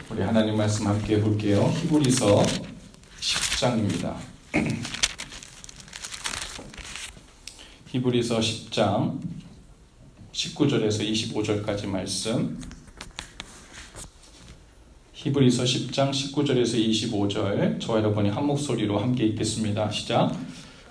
우리 하나님 말씀 함께 볼게요. 히브리서 10장입니다. 히브리서 10장 19절에서 25절까지 말씀. 히브리서 10장 19절에서 25절 저와 여러분이 한 목소리로 함께 읽겠습니다. 시작.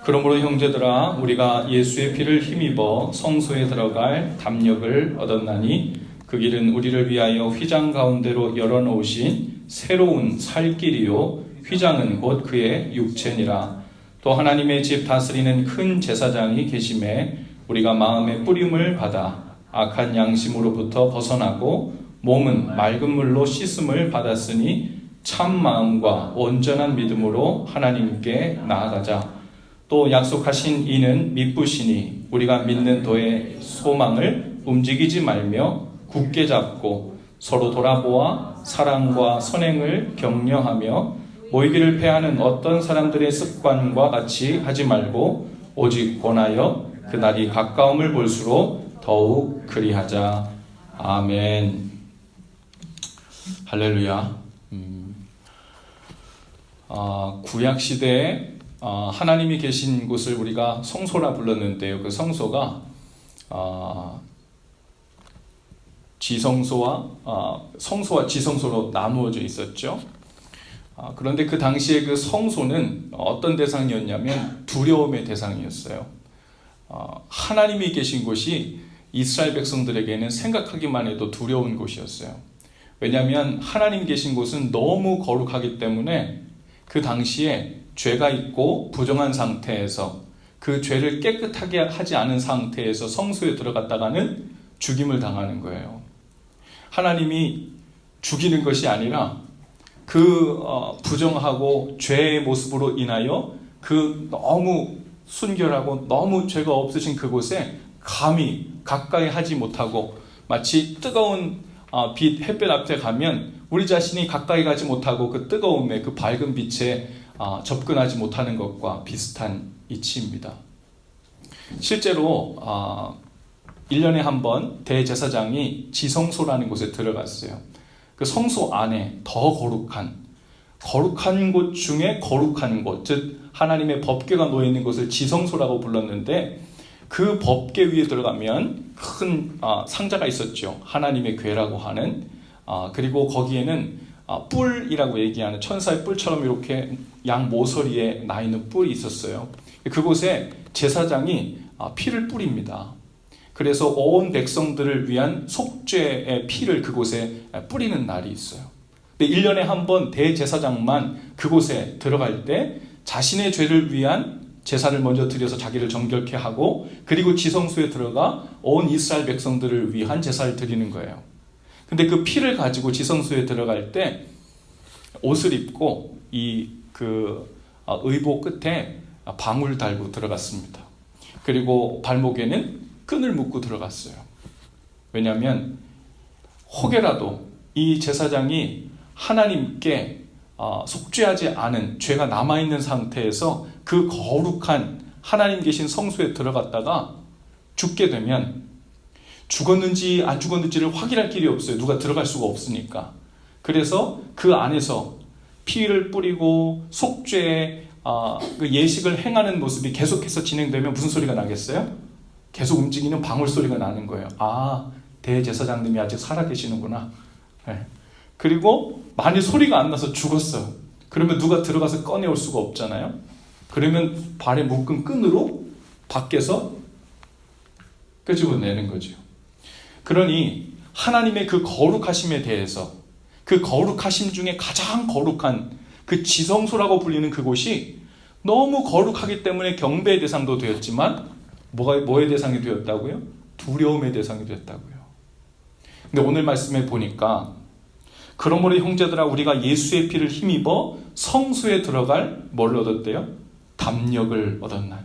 그러므로 형제들아 우리가 예수의 피를 힘입어 성소에 들어갈 담력을 얻었나니 그 길은 우리를 위하여 휘장 가운데로 열어놓으신 새로운 살 길이요 휘장은 곧 그의 육체니라. 또 하나님의 집 다스리는 큰 제사장이 계심에 우리가 마음의 뿌림을 받아 악한 양심으로부터 벗어나고 몸은 맑은 물로 씻음을 받았으니 참 마음과 온전한 믿음으로 하나님께 나아가자. 또 약속하신 이는 미쁘시니 우리가 믿는 도의 소망을 움직이지 말며 굳게 잡고 서로 돌아보아 사랑과 선행을 격려하며 모이기를 패하는 어떤 사람들의 습관과 같이 하지 말고 오직 권하여 그날이 가까움을 볼수록 더욱 그리하자. 아멘. 할렐루야. 구약시대에 하나님이 계신 곳을 우리가 성소라 불렀는데요. 그 성소가 성소와 지성소로 나누어져 있었죠. 그런데 그 당시에 그 성소는 어떤 대상이었냐면 두려움의 대상이었어요. 하나님이 계신 곳이 이스라엘 백성들에게는 생각하기만 해도 두려운 곳이었어요. 왜냐하면 하나님 계신 곳은 너무 거룩하기 때문에 그 당시에 죄가 있고 부정한 상태에서 그 죄를 깨끗하게 하지 않은 상태에서 성소에 들어갔다가는 죽임을 당하는 거예요. 하나님이 죽이는 것이 아니라 그 부정하고 죄의 모습으로 인하여 그 너무 순결하고 너무 죄가 없으신 그곳에 감히 가까이 하지 못하고 마치 뜨거운 빛 햇볕 앞에 가면 우리 자신이 가까이 가지 못하고 그 뜨거움에 그 밝은 빛에 접근하지 못하는 것과 비슷한 이치입니다. 실제로 1년에 한 번 대제사장이 지성소라는 곳에 들어갔어요. 그 성소 안에 더 거룩한 곳 중에 거룩한 곳, 즉 하나님의 법궤가 놓여있는 곳을 지성소라고 불렀는데 그 법궤 위에 들어가면 큰 상자가 있었죠. 하나님의 궤라고 하는. 그리고 거기에는 뿔이라고 얘기하는 천사의 뿔처럼 이렇게 양 모서리에 나 있는 뿔이 있었어요. 그곳에 제사장이 피를 뿌립니다. 그래서 온 백성들을 위한 속죄의 피를 그곳에 뿌리는 날이 있어요. 근데 1년에 한 번 대제사장만 그곳에 들어갈 때 자신의 죄를 위한 제사를 먼저 드려서 자기를 정결케 하고 그리고 지성소에 들어가 온 이스라엘 백성들을 위한 제사를 드리는 거예요. 근데 그 피를 가지고 지성소에 들어갈 때 옷을 입고 의복 끝에 방울 달고 들어갔습니다. 그리고 발목에는 끈을 묶고 들어갔어요. 왜냐하면 혹여라도 이 제사장이 하나님께 속죄하지 않은 죄가 남아있는 상태에서 그 거룩한 하나님 계신 성소에 들어갔다가 죽게 되면 죽었는지 안 죽었는지를 확인할 길이 없어요. 누가 들어갈 수가 없으니까. 그래서 그 안에서 피를 뿌리고 속죄의 그 예식을 행하는 모습이 계속해서 진행되면 무슨 소리가 나겠어요? 계속 움직이는 방울 소리가 나는 거예요. 대제사장님이 아직 살아계시는구나. 네. 그리고 만일 소리가 안 나서 죽었어요. 그러면 누가 들어가서 꺼내올 수가 없잖아요. 그러면 발에 묶은 끈으로 밖에서 끄집어내는 거죠. 그러니 하나님의 그 거룩하심에 대해서 그 거룩하심 중에 가장 거룩한 그 지성소라고 불리는 그곳이 너무 거룩하기 때문에 경배의 대상도 되었지만 뭐의 대상이 되었다고요? 두려움의 대상이 되었다고요. 근데 오늘 말씀에 보니까 그러므로 형제들아 우리가 예수의 피를 힘입어 성소에 들어갈 뭘 얻었대요? 담력을 얻었나니.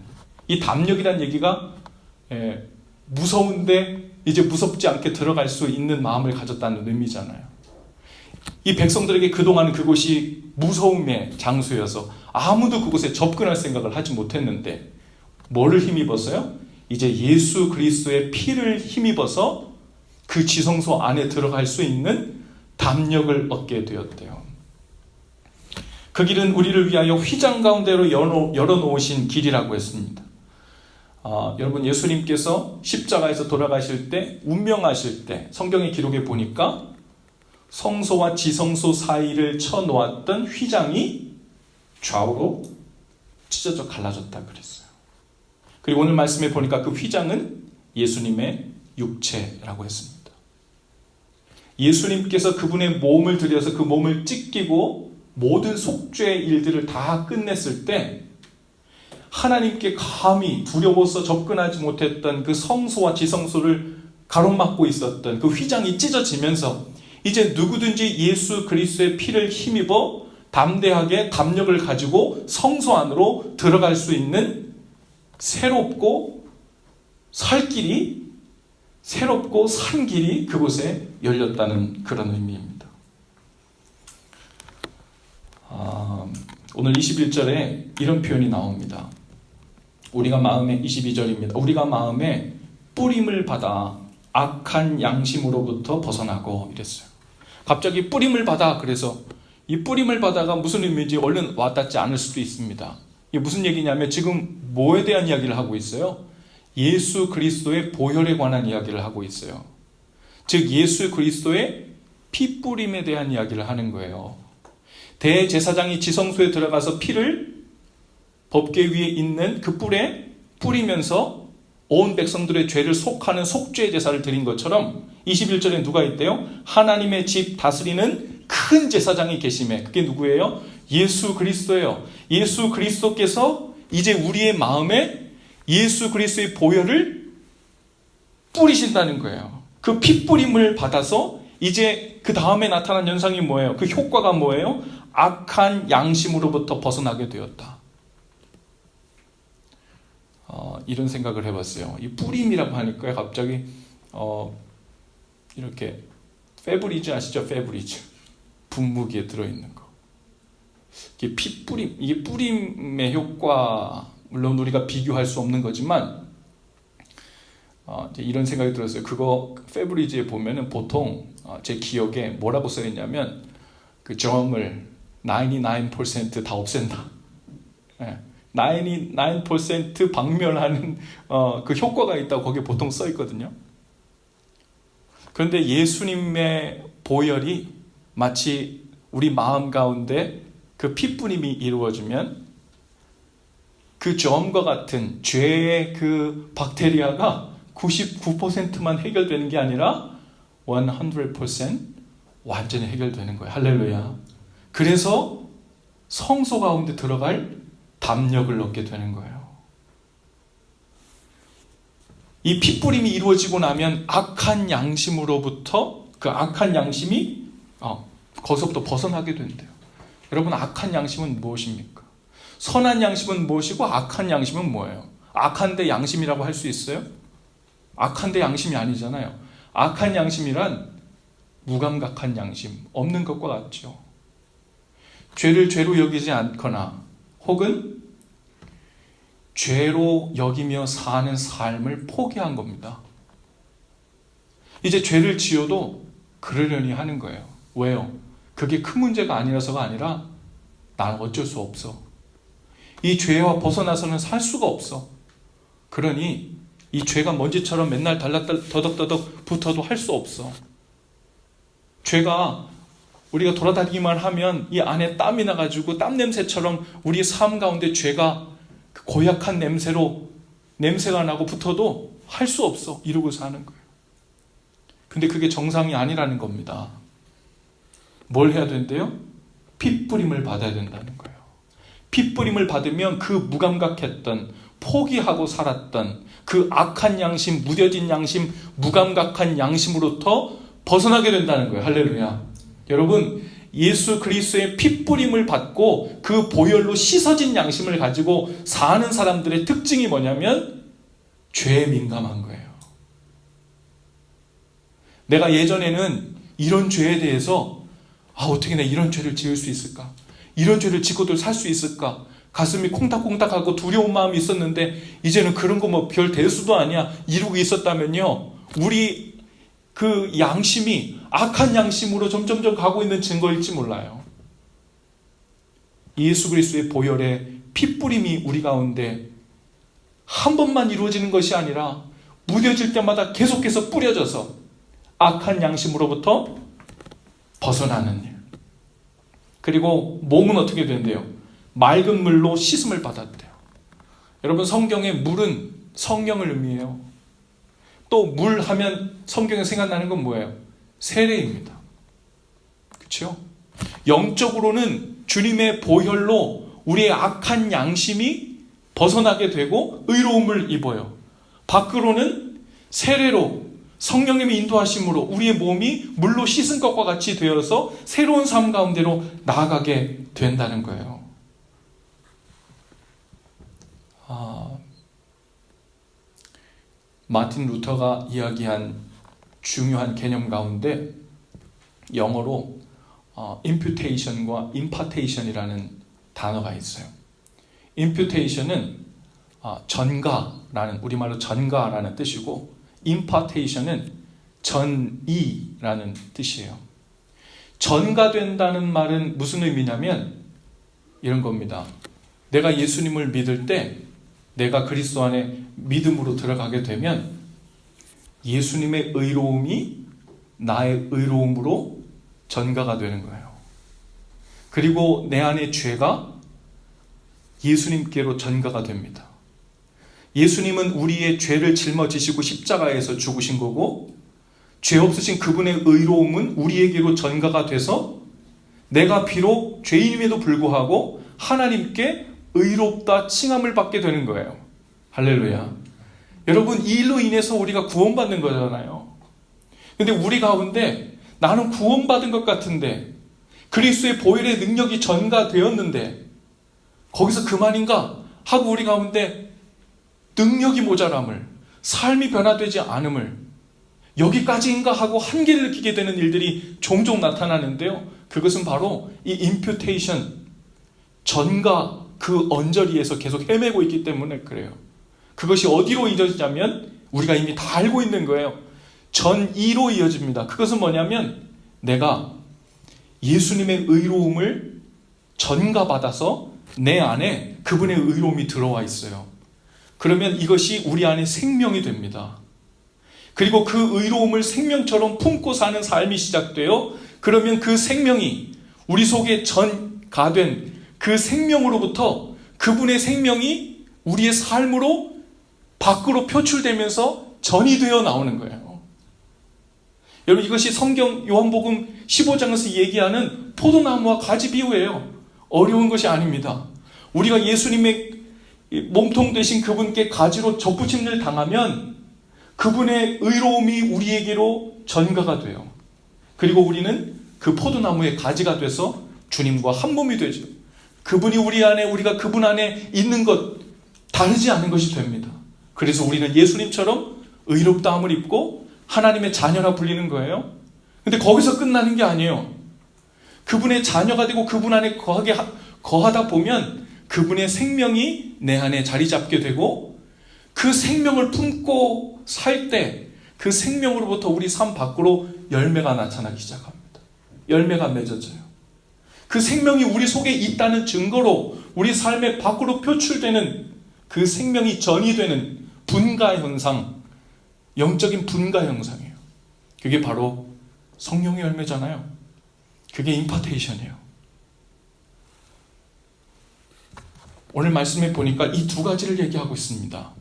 이 담력이란 얘기가 무서운데 이제 무섭지 않게 들어갈 수 있는 마음을 가졌다는 의미잖아요. 이 백성들에게 그동안 그곳이 무서움의 장소여서 아무도 그곳에 접근할 생각을 하지 못했는데 뭐를 힘입었어요? 이제 예수 그리스도의 피를 힘입어서 그 지성소 안에 들어갈 수 있는 담력을 얻게 되었대요. 그 길은 우리를 위하여 휘장 가운데로 열어놓으신 길이라고 했습니다. 여러분, 예수님께서 십자가에서 돌아가실 때, 운명하실 때 성경의 기록에 보니까 성소와 지성소 사이를 쳐놓았던 휘장이 좌우로 찢어져 갈라졌다 그랬어요. 그리고 오늘 말씀에 보니까 그 휘장은 예수님의 육체라고 했습니다. 예수님께서 그분의 몸을 들여서 그 몸을 찢기고 모든 속죄의 일들을 다 끝냈을 때 하나님께 감히 두려워서 접근하지 못했던 그 성소와 지성소를 가로막고 있었던 그 휘장이 찢어지면서 이제 누구든지 예수 그리스도의 피를 힘입어 담대하게 담력을 가지고 성소 안으로 들어갈 수 있는 새롭고 산 길이 그곳에 열렸다는 그런 의미입니다. 오늘 21절에 이런 표현이 나옵니다. 우리가 마음에 22절입니다. 우리가 마음에 뿌림을 받아 악한 양심으로부터 벗어나고 이랬어요. 갑자기 뿌림을 받아, 그래서 이 뿌림을 받아가 무슨 의미인지 얼른 와닿지 않을 수도 있습니다. 이게 무슨 얘기냐면 지금 뭐에 대한 이야기를 하고 있어요? 예수 그리스도의 보혈에 관한 이야기를 하고 있어요. 즉 예수 그리스도의 피뿌림에 대한 이야기를 하는 거예요. 대제사장이 지성소에 들어가서 피를 법궤 위에 있는 그 뿔에 뿌리면서 온 백성들의 죄를 속하는 속죄 제사를 드린 것처럼 21절에 누가 있대요? 하나님의 집 다스리는 큰 제사장이 계심에, 그게 누구예요? 예수 그리스도예요. 예수 그리스도께서 이제 우리의 마음에 예수 그리스도의 보혈을 뿌리신다는 거예요. 그 피뿌림을 받아서 이제 그 다음에 나타난 현상이 뭐예요? 그 효과가 뭐예요? 악한 양심으로부터 벗어나게 되었다. 이런 생각을 해봤어요. 이 뿌림이라고 하니까 갑자기 이렇게 페브리즈 아시죠? 페브리즈 분무기에 들어있는 거. 이게 피뿌림, 이게 뿌림의 효과, 물론 우리가 비교할 수 없는 거지만 이제 이런 생각이 들었어요. 그거 페브리즈에 보면은 보통 제 기억에 뭐라고 써있냐면 그 점을 99% 다 없앤다. 99% 박멸하는 그 효과가 있다고 거기에 보통 써 있거든요. 그런데 예수님의 보혈이 마치 우리 마음 가운데 그 피뿌림이 이루어지면 그 점과 같은 죄의 그 박테리아가 99%만 해결되는 게 아니라 100% 완전히 해결되는 거예요. 할렐루야. 그래서 성소 가운데 들어갈 담력을 얻게 되는 거예요. 이 피뿌림이 이루어지고 나면 악한 양심으로부터 그 악한 양심이 거기서부터 벗어나게 된대요. 여러분, 악한 양심은 무엇입니까? 선한 양심은 무엇이고 악한 양심은 뭐예요? 악한데 양심이라고 할 수 있어요? 악한데 양심이 아니잖아요. 악한 양심이란 무감각한 양심, 없는 것과 같죠. 죄를 죄로 여기지 않거나 혹은 죄로 여기며 사는 삶을 포기한 겁니다. 이제 죄를 지어도 그러려니 하는 거예요. 왜요? 그게 큰 문제가 아니라서가 아니라 난 어쩔 수 없어. 이 죄와 벗어나서는 살 수가 없어. 그러니 이 죄가 먼지처럼 맨날 더덕더덕 붙어도 할 수 없어. 죄가 우리가 돌아다니기만 하면 이 안에 땀이 나가지고 땀 냄새처럼 우리 삶 가운데 죄가 고약한 냄새가 나고 붙어도 할 수 없어. 이러고 사는 거예요. 근데 그게 정상이 아니라는 겁니다. 뭘 해야 된대요? 핏뿌림을 받아야 된다는 거예요. 핏뿌림을 받으면 그 무감각했던, 포기하고 살았던 그 악한 양심, 무뎌진 양심, 무감각한 양심으로부터 벗어나게 된다는 거예요. 할렐루야. 여러분, 예수 그리스도의 핏뿌림을 받고 그 보혈로 씻어진 양심을 가지고 사는 사람들의 특징이 뭐냐면 죄에 민감한 거예요. 내가 예전에는 이런 죄에 대해서 어떻게 내가 이런 죄를 지을 수 있을까? 이런 죄를 짓고도 살 수 있을까? 가슴이 콩닥콩닥하고 두려운 마음이 있었는데 이제는 그런 거 별 대수도 아니야. 이루고 있었다면요, 우리 그 양심이 악한 양심으로 점점점 가고 있는 증거일지 몰라요. 예수 그리스도의 보혈의 핏뿌림이 우리 가운데 한 번만 이루어지는 것이 아니라 무뎌질 때마다 계속해서 뿌려져서 악한 양심으로부터 벗어나는 일. 그리고 몸은 어떻게 된대요? 맑은 물로 씻음을 받았대요. 여러분, 성경의 물은 성령을 의미해요. 또 물 하면 성경에 생각나는 건 뭐예요? 세례입니다. 그렇죠? 영적으로는 주님의 보혈로 우리의 악한 양심이 벗어나게 되고 의로움을 입어요. 밖으로는 세례로 성령님의 인도하심으로 우리의 몸이 물로 씻은 것과 같이 되어서 새로운 삶 가운데로 나아가게 된다는 거예요. 마틴 루터가 이야기한 중요한 개념 가운데 영어로 imputation과 impartation이라는 단어가 있어요. imputation은 전가라는, 우리말로 전가라는 뜻이고, impartation은 전이라는 뜻이에요. 전가된다는 말은 무슨 의미냐면 이런 겁니다. 내가 예수님을 믿을 때, 내가 그리스도 안에 믿음으로 들어가게 되면 예수님의 의로움이 나의 의로움으로 전가가 되는 거예요. 그리고 내 안의 죄가 예수님께로 전가가 됩니다. 예수님은 우리의 죄를 짊어지시고 십자가에서 죽으신 거고, 죄 없으신 그분의 의로움은 우리에게로 전가가 돼서 내가 비록 죄인임에도 불구하고 하나님께 의롭다 칭함을 받게 되는 거예요. 할렐루야. 여러분, 이 일로 인해서 우리가 구원받는 거잖아요. 근데 우리 가운데 나는 구원받은 것 같은데, 그리스도의 보혈의 능력이 전가되었는데 거기서 그만인가 하고 우리 가운데 능력이 모자람을, 삶이 변화되지 않음을, 여기까지인가 하고 한계를 느끼게 되는 일들이 종종 나타나는데요. 그것은 바로 이 imputation, 전가, 그 언저리에서 계속 헤매고 있기 때문에 그래요. 그것이 어디로 이어지냐면 우리가 이미 다 알고 있는 거예요. 전이로 이어집니다. 그것은 뭐냐면 내가 예수님의 의로움을 전가받아서 내 안에 그분의 의로움이 들어와 있어요. 그러면 이것이 우리 안에 생명이 됩니다. 그리고 그 의로움을 생명처럼 품고 사는 삶이 시작되어, 그러면 그 생명이 우리 속에 전가된 그 생명으로부터 그분의 생명이 우리의 삶으로 밖으로 표출되면서 전이 되어 나오는 거예요. 여러분, 이것이 성경 요한복음 15장에서 얘기하는 포도나무와 가지 비유예요. 어려운 것이 아닙니다. 우리가 예수님의 몸통 되신 그분께 가지로 접붙임을 당하면 그분의 의로움이 우리에게로 전가가 돼요. 그리고 우리는 그 포도나무의 가지가 돼서 주님과 한 몸이 되죠. 그분이 우리 안에, 우리가 그분 안에 있는 것 다르지 않은 것이 됩니다. 그래서 우리는 예수님처럼 의롭다함을 입고 하나님의 자녀라 불리는 거예요. 근데 거기서 끝나는 게 아니에요. 그분의 자녀가 되고 그분 안에 거하다 보면 그분의 생명이 내 안에 자리 잡게 되고, 그 생명을 품고 살 때 그 생명으로부터 우리 삶 밖으로 열매가 나타나기 시작합니다. 열매가 맺어져요. 그 생명이 우리 속에 있다는 증거로 우리 삶의 밖으로 표출되는 그 생명이 전이 되는 분가 현상, 영적인 분가 현상이에요. 그게 바로 성령의 열매잖아요. 그게 임파테이션이에요. 오늘 말씀에 보니까 이 두 가지를 얘기하고 있습니다.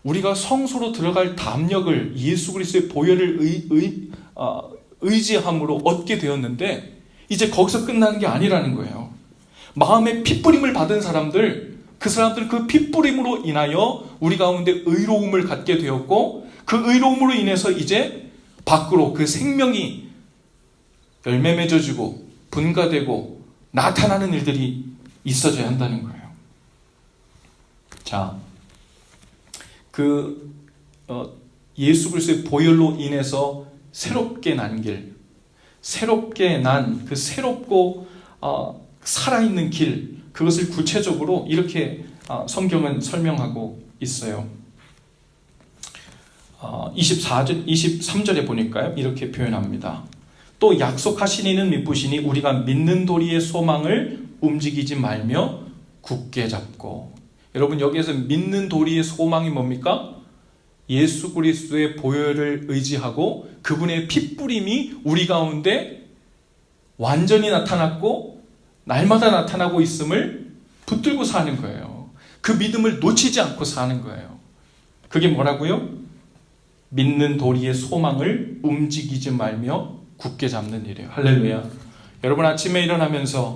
우리가 성소로 들어갈 담력을 예수 그리스도의 보혈을 의지함으로 얻게 되었는데 이제 거기서 끝나는 게 아니라는 거예요. 마음에 핏부림을 받은 사람들, 그 사람들은 그 핏부림으로 인하여 우리 가운데 의로움을 갖게 되었고, 그 의로움으로 인해서 이제 밖으로 그 생명이 열매 맺어지고 분가되고 나타나는 일들이 있어져야 한다는 거예요. 자, 예수 그리스도의 보혈로 인해서 새롭게 난 길, 새롭게 난 그 새롭고 살아있는 길, 그것을 구체적으로 이렇게 성경은 설명하고 있어요. 24절, 23절에 보니까요, 이렇게 표현합니다. 또 약속하신 이는 미쁘시니 우리가 믿는 도리의 소망을 움직이지 말며 굳게 잡고. 여러분, 여기에서 믿는 도리의 소망이 뭡니까? 예수 그리스도의 보혈을 의지하고 그분의 핏부림이 우리 가운데 완전히 나타났고 날마다 나타나고 있음을 붙들고 사는 거예요. 그 믿음을 놓치지 않고 사는 거예요. 그게 뭐라고요? 믿는 도리의 소망을 움직이지 말며 굳게 잡는 일이에요. 할렐루야. 여러분, 아침에 일어나면서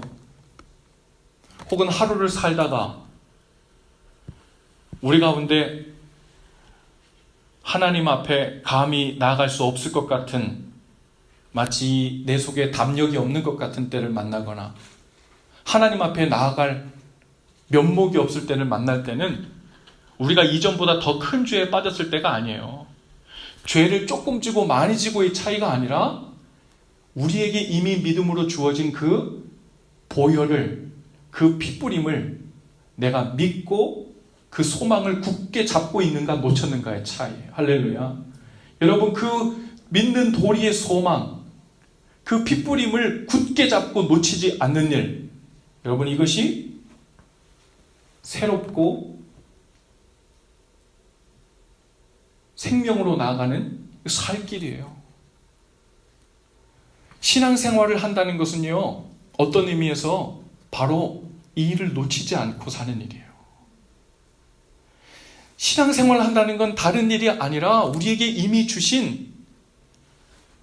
혹은 하루를 살다가 우리 가운데 하나님 앞에 감히 나아갈 수 없을 것 같은, 마치 내 속에 담력이 없는 것 같은 때를 만나거나 하나님 앞에 나아갈 면목이 없을 때를 만날 때는 우리가 이전보다 더 큰 죄에 빠졌을 때가 아니에요. 죄를 조금 지고 많이 지고의 차이가 아니라 우리에게 이미 믿음으로 주어진 그 보혈을, 그 핏부림을 내가 믿고 그 소망을 굳게 잡고 있는가 놓쳤는가의 차이예요. 할렐루야. 여러분, 그 믿는 도리의 소망, 그 핏부림을 굳게 잡고 놓치지 않는 일, 여러분, 이것이 새롭고 생명으로 나아가는 살 길이에요. 신앙생활을 한다는 것은요, 어떤 의미에서 바로 이 일을 놓치지 않고 사는 일이에요. 신앙생활을 한다는 건 다른 일이 아니라 우리에게 이미 주신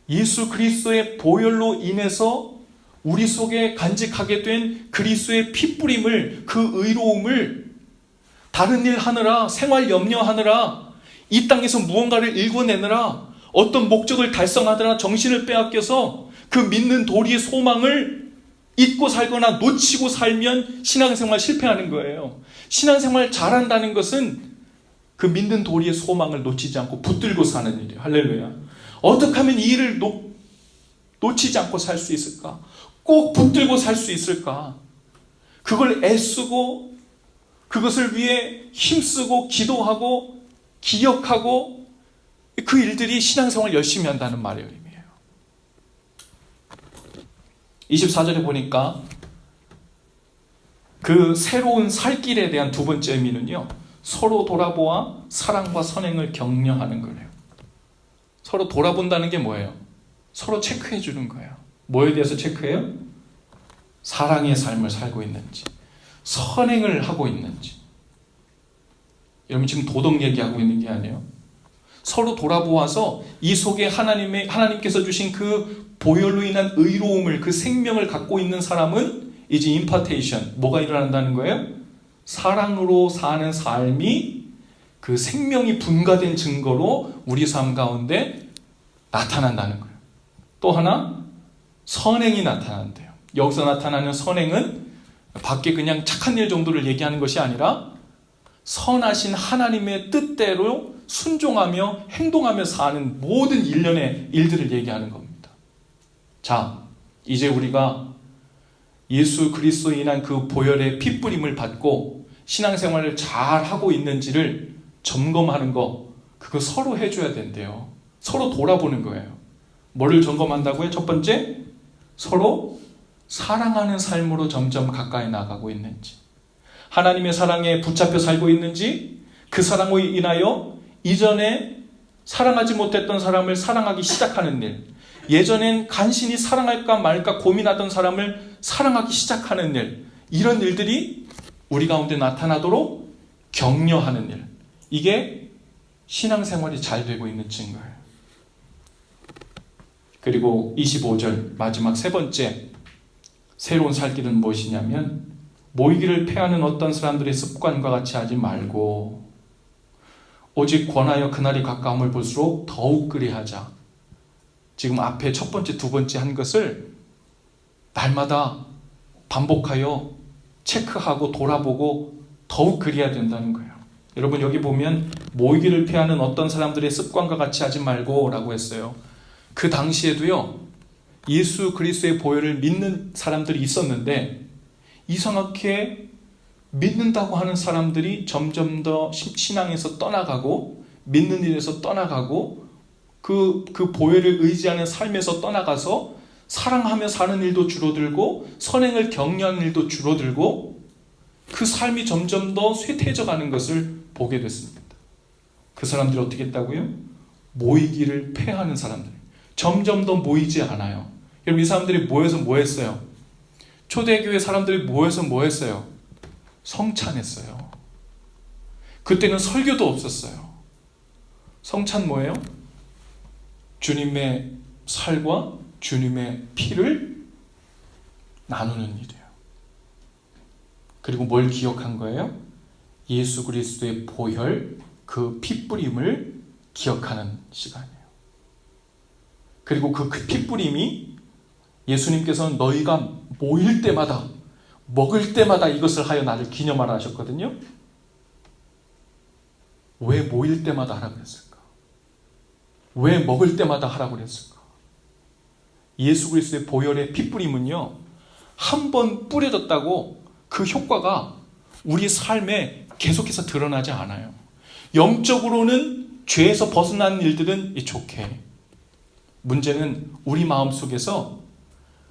예수 그리스도의 보혈로 인해서 우리 속에 간직하게 된 그리스도의 핏부림을, 그 의로움을 다른 일 하느라, 생활 염려하느라, 이 땅에서 무언가를 일궈내느라, 어떤 목적을 달성하느라 정신을 빼앗겨서 그 믿는 도리의 소망을 잊고 살거나 놓치고 살면 신앙생활 실패하는 거예요. 신앙생활 잘한다는 것은 그 믿는 도리의 소망을 놓치지 않고 붙들고 사는 일이에요. 할렐루야. 어떻게 하면 이 일을 놓치지 않고 살 수 있을까? 꼭 붙들고 살 수 있을까? 그걸 애쓰고 그것을 위해 힘쓰고 기도하고 기억하고, 그 일들이 신앙생활 열심히 한다는 말의 의미예요. 24절에 보니까 그 새로운 살 길에 대한 두 번째 의미는요, 서로 돌아보아 사랑과 선행을 격려하는 거예요. 서로 돌아본다는 게 뭐예요? 서로 체크해 주는 거예요. 뭐에 대해서 체크해요? 사랑의 삶을 살고 있는지, 선행을 하고 있는지. 여러분, 지금 도덕 얘기하고 있는 게 아니에요. 서로 돌아보아서 이 속에 하나님께서 주신 그 보혈로 인한 의로움을, 그 생명을 갖고 있는 사람은 이제 임파테이션, 뭐가 일어난다는 거예요? 사랑으로 사는 삶이 그 생명이 분가된 증거로 우리 삶 가운데 나타난다는 거예요. 또 하나, 선행이 나타난대요. 여기서 나타나는 선행은 밖에 그냥 착한 일 정도를 얘기하는 것이 아니라 선하신 하나님의 뜻대로 순종하며 행동하며 사는 모든 일련의 일들을 얘기하는 겁니다. 자, 이제 우리가 예수 그리스도에 인한 그 보혈의 핏부림을 받고 신앙생활을 잘 하고 있는지를 점검하는 거, 그거 서로 해줘야 된대요. 서로 돌아보는 거예요. 뭐를 점검한다고요? 첫 번째, 서로 사랑하는 삶으로 점점 가까이 나가고 있는지, 하나님의 사랑에 붙잡혀 살고 있는지, 그 사랑으로 인하여 이전에 사랑하지 못했던 사람을 사랑하기 시작하는 일, 예전엔 간신히 사랑할까 말까 고민하던 사람을 사랑하기 시작하는 일, 이런 일들이 우리 가운데 나타나도록 격려하는 일, 이게 신앙생활이 잘 되고 있는 증거예요. 그리고 25절 마지막 세 번째 새로운 살 길은 무엇이냐면, 모이기를 패하는 어떤 사람들의 습관과 같이 하지 말고 오직 권하여 그날이 가까움을 볼수록 더욱 그리하자. 지금 앞에 첫 번째, 두 번째 한 것을 날마다 반복하여 체크하고 돌아보고 더욱 그리해야 된다는 거예요. 여러분, 여기 보면 모이기를 피하는 어떤 사람들의 습관과 같이 하지 말고 라고 했어요. 그 당시에도요, 예수 그리스도의 보혈을 믿는 사람들이 있었는데 이상하게 믿는다고 하는 사람들이 점점 더 신앙에서 떠나가고 믿는 일에서 떠나가고 그 보혈을 의지하는 삶에서 떠나가서 사랑하며 사는 일도 줄어들고 선행을 격려하는 일도 줄어들고 그 삶이 점점 더 쇠퇴해져 가는 것을 보게 됐습니다. 그 사람들이 어떻게 했다고요? 모이기를 패하는 사람들. 점점 더 모이지 않아요. 여러분, 이 사람들이 모여서 뭐 했어요? 초대교회 사람들이 모여서 뭐 했어요? 성찬했어요. 그때는 설교도 없었어요. 성찬 뭐예요? 주님의 살과 주님의 피를 나누는 일이에요. 그리고 뭘 기억한 거예요? 예수 그리스도의 보혈, 그 핏뿌림을 기억하는 시간이에요. 그리고 그 핏뿌림이 예수님께서는 너희가 모일 때마다, 먹을 때마다 이것을 하여 나를 기념하라 하셨거든요. 왜 모일 때마다 하라고 그랬을까? 왜 먹을 때마다 하라고 그랬을까? 예수 그리스도의 보혈의 핏뿌림은요, 한 번 뿌려졌다고 그 효과가 우리 삶에 계속해서 드러나지 않아요. 영적으로는 죄에서 벗어나는 일들은 좋게. 문제는 우리 마음속에서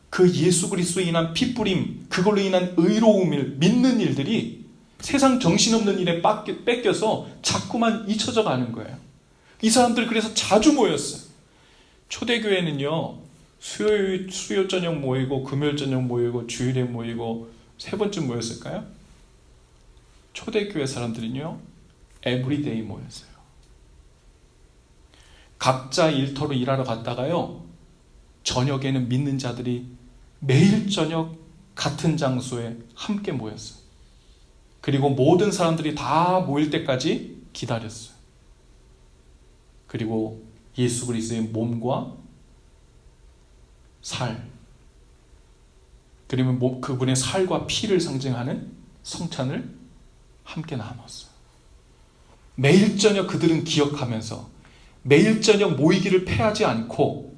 그 예수 그리스도에 인한 핏뿌림, 그걸로 인한 의로움을 믿는 일들이 세상 정신없는 일에 뺏겨서 자꾸만 잊혀져 가는 거예요. 이 사람들 그래서 자주 모였어요. 초대교회는요, 수요 저녁 모이고 금요일 저녁 모이고 주일에 모이고 세 번쯤 모였을까요? 초대교회 사람들은요, 에브리데이 모였어요. 각자 일터로 일하러 갔다가요, 저녁에는 믿는 자들이 매일 저녁 같은 장소에 함께 모였어요. 그리고 모든 사람들이 다 모일 때까지 기다렸어요. 그리고 예수 그리스도의 몸과 살, 그리고 그분의 살과 피를 상징하는 성찬을 함께 나눴어요. 매일 저녁 그들은 기억하면서 매일 저녁 모이기를 패하지 않고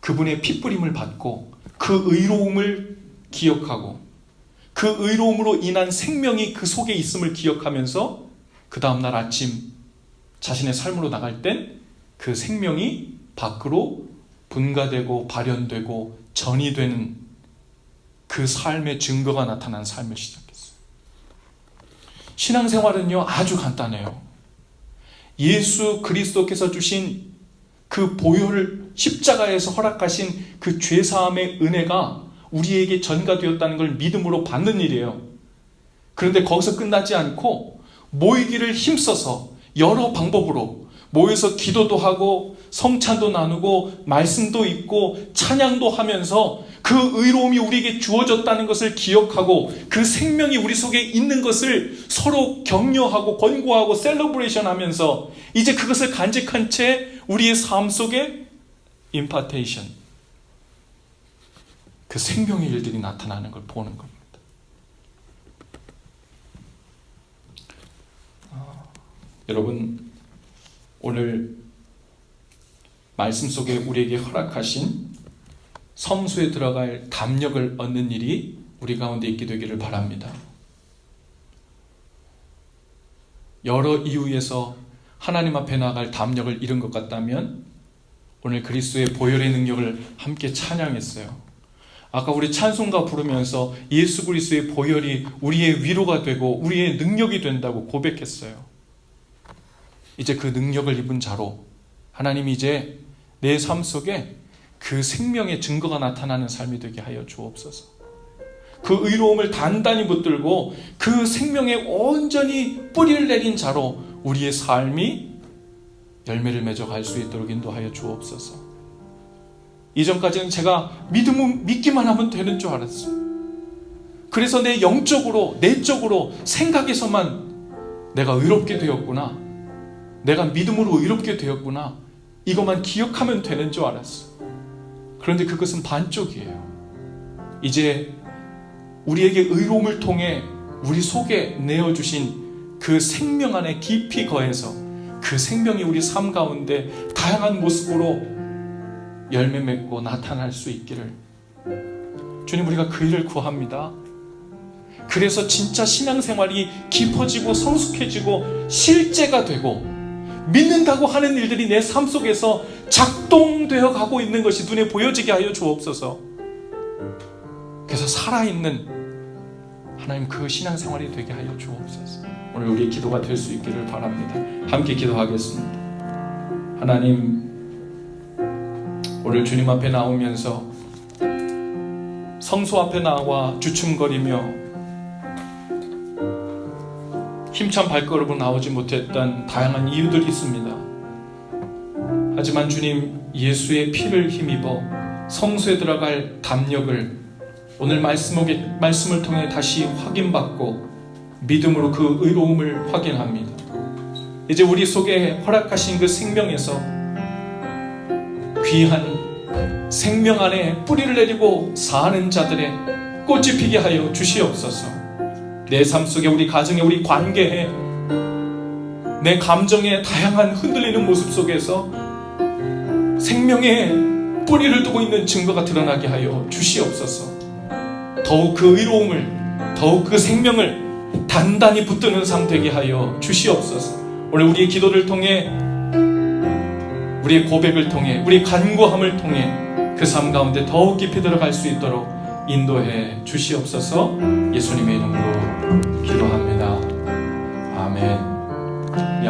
그분의 핏뿌림을 받고 그 의로움을 기억하고 그 의로움으로 인한 생명이 그 속에 있음을 기억하면서 그 다음날 아침 자신의 삶으로 나갈 땐 그 생명이 밖으로 분가되고 발현되고 전이 되는 그 삶의 증거가 나타난 삶을 시작했어요. 신앙생활은요, 아주 간단해요. 예수 그리스도께서 주신 그 보혈을 십자가에서 허락하신 그 죄사함의 은혜가 우리에게 전가되었다는 걸 믿음으로 받는 일이에요. 그런데 거기서 끝나지 않고 모이기를 힘써서 여러 방법으로 모여서 기도도 하고 성찬도 나누고 말씀도 읽고 찬양도 하면서 그 의로움이 우리에게 주어졌다는 것을 기억하고 그 생명이 우리 속에 있는 것을 서로 격려하고 권고하고 셀러브레이션 하면서 이제 그것을 간직한 채 우리의 삶 속에 임파테이션, 그 생명의 일들이 나타나는 걸 보는 겁니다. 여러분, 오늘 말씀 속에 우리에게 허락하신 성소에 들어갈 담력을 얻는 일이 우리 가운데 있게 되기를 바랍니다. 여러 이유에서 하나님 앞에 나아갈 담력을 잃은 것 같다면 오늘 그리스도의 보혈의 능력을 함께 찬양했어요. 아까 우리 찬송가 부르면서 예수 그리스도의 보혈이 우리의 위로가 되고 우리의 능력이 된다고 고백했어요. 이제 그 능력을 입은 자로 하나님이 이제 내 삶 속에 그 생명의 증거가 나타나는 삶이 되게 하여 주옵소서. 그 의로움을 단단히 붙들고 그 생명에 온전히 뿌리를 내린 자로 우리의 삶이 열매를 맺어갈 수 있도록 인도하여 주옵소서. 이전까지는 제가 믿기만 하면 되는 줄 알았어요. 그래서 내 영적으로, 내적으로 생각에서만 내가 의롭게 되었구나, 내가 믿음으로 의롭게 되었구나, 이것만 기억하면 되는 줄 알았어. 그런데 그것은 반쪽이에요. 이제 우리에게 의로움을 통해 우리 속에 내어주신 그 생명 안에 깊이 거해서 그 생명이 우리 삶 가운데 다양한 모습으로 열매 맺고 나타날 수 있기를 주님, 우리가 그 일을 구합니다. 그래서 진짜 신앙생활이 깊어지고 성숙해지고 실제가 되고 믿는다고 하는 일들이 내 삶 속에서 작동되어 가고 있는 것이 눈에 보여지게 하여 주옵소서. 그래서 살아있는 하나님 그 신앙생활이 되게 하여 주옵소서. 오늘 우리의 기도가 될 수 있기를 바랍니다. 함께 기도하겠습니다. 하나님, 오늘 주님 앞에 나오면서 성소 앞에 나와 주춤거리며 힘찬 발걸음으로 나오지 못했던 다양한 이유들이 있습니다. 하지만 주님, 예수의 피를 힘입어 성소에 들어갈 담력을 오늘 말씀을 통해 다시 확인받고 믿음으로 그 의로움을 확인합니다. 이제 우리 속에 허락하신 그 생명에서 귀한 생명 안에 뿌리를 내리고 사는 자들의 꽃이 피게 하여 주시옵소서. 내 삶 속에, 우리 가정에, 우리 관계에, 내 감정의 다양한 흔들리는 모습 속에서 생명의 뿌리를 두고 있는 증거가 드러나게 하여 주시옵소서. 더욱 그 의로움을, 더욱 그 생명을 단단히 붙드는 삶 되게 하여 주시옵소서. 오늘 우리의 기도를 통해, 우리의 고백을 통해, 우리의 간구함을 통해 그 삶 가운데 더욱 깊이 들어갈 수 있도록 인도해 주시옵소서. 예수님의 이름으로 기도합니다. 아멘.